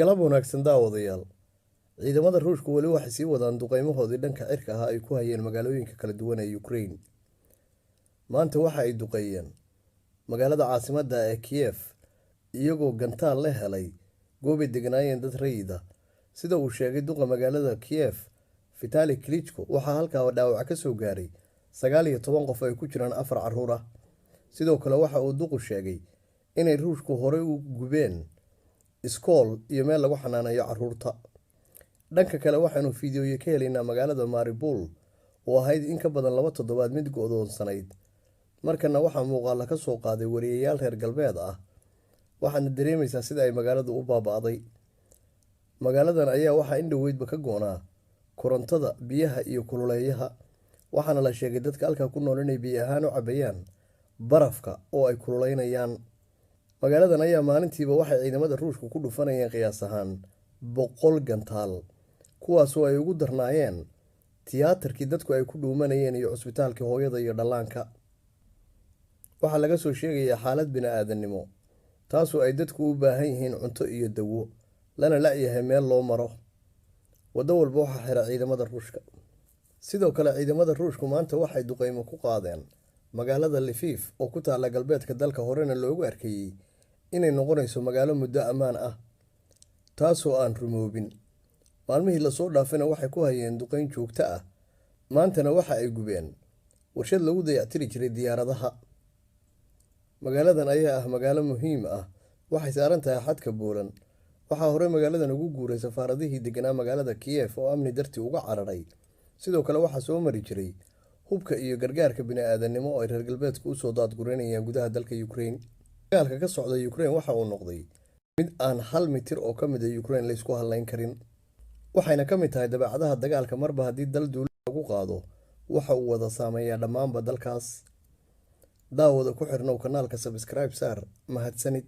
galab wanaagsan daawadayaal. Ciidamada Ruushku wali waxay sii wadaan duqeymahoodii dhanka cirka ah ay ku hayeen magaalooyinka kala duwan ee Ukraine. Maanta waxa ay duqeeyeen magaalada caasimadda ee Kiev iyagoo gantaal la helay goob ay deganaayeen dad rayid ah. Sida uu sheegay duqa magaalada Kiev, Vitali Klitschko, waxaa halkaa dhaawac ka soo gaaray 19 qof ay ku jiraan 4 carruur ah. Sidoo kale waxa uu duqu sheegay inay Ruushku horey u gubeen iskool iyo meel lagu xanaaneeyo carruurta. Dhanka kale waxaanu fiidiyoyo ka helaynaa magaalada Mariupol oo ahayd in ka badan 2 toddobaad mid go'doonsanayd. Markana waxaa muuqaal ka soo qaaday wariyayaal reer galbeed ah. Waxaana dareemaysaa sida ay magaaladu u baaba'day. Magaaladan ayaa waxaa in dhoweydba ka go'naa korontada, biyaha iyo kululeeyaha. Waxaana la sheegay dadka halka ku nool inay biyo ahaan u cabayaan barafka oo ay kululeynayaan. Magaaladan ayaa maalintiiba waxay ciidamada Ruushku ku dhufanayeen qiyaas ahaan 100 gantaal, kuwaas oo ay ugu darnaayeen tiyaatarkii dadku ay ku dhuumanayeen iyo cusbitaalkii hooyada iyo dhallaanka. Waxaa laga soo sheegayaa xaalad bini'aadanimo, taasoo ay dadku u baahan yihiin cunto iyo dawo, lana la'yahay meel loo maro. Waddo walba waxaa xira ciidamada Ruushka. Sidoo kale ciidamada Ruushku maanta waxay duqeymo ku qaadeen magaalada Lviv oo ku taalla galbeedka dalka, horena loogu arkayay inay noqonayso magaalo muddo ammaan ah, taasoo aan rumoobin. Maalmihii la soo dhaafayna waxay ku hayeen duqeyn joogto ah. Maantana waxa ay gubeen warshad lagu dayactiri jiray diyaaradaha. Magaaladan ayaa ah magaalo muhiim ah, waxay saaran tahay xadka Poland. Waxaa hore magaaladan ugu guuray safaaradihii deganaa magaalada Kiev oo amni dartii uga cararay. Sidoo kale waxaa soo mari jiray hubka iyo gargaarka bini'aadanimo oo ay reer galbeedku u soo daadgureynayaan gudaha dalka Ukraine. Dagaalka ka socda Ukraine waxa uu noqday mid aan 1 mitir oo ka mid ah Ukraine la isku halayn karin. Waxayna ka mid tahay dabeecadaha dagaalka marba haddii dal duulaan lagu qaado, waxa uu wada saameeyaa dhammaanba dalkaas. Daawada ku xirnow kanaalka subscribe saar. Mahadsanid.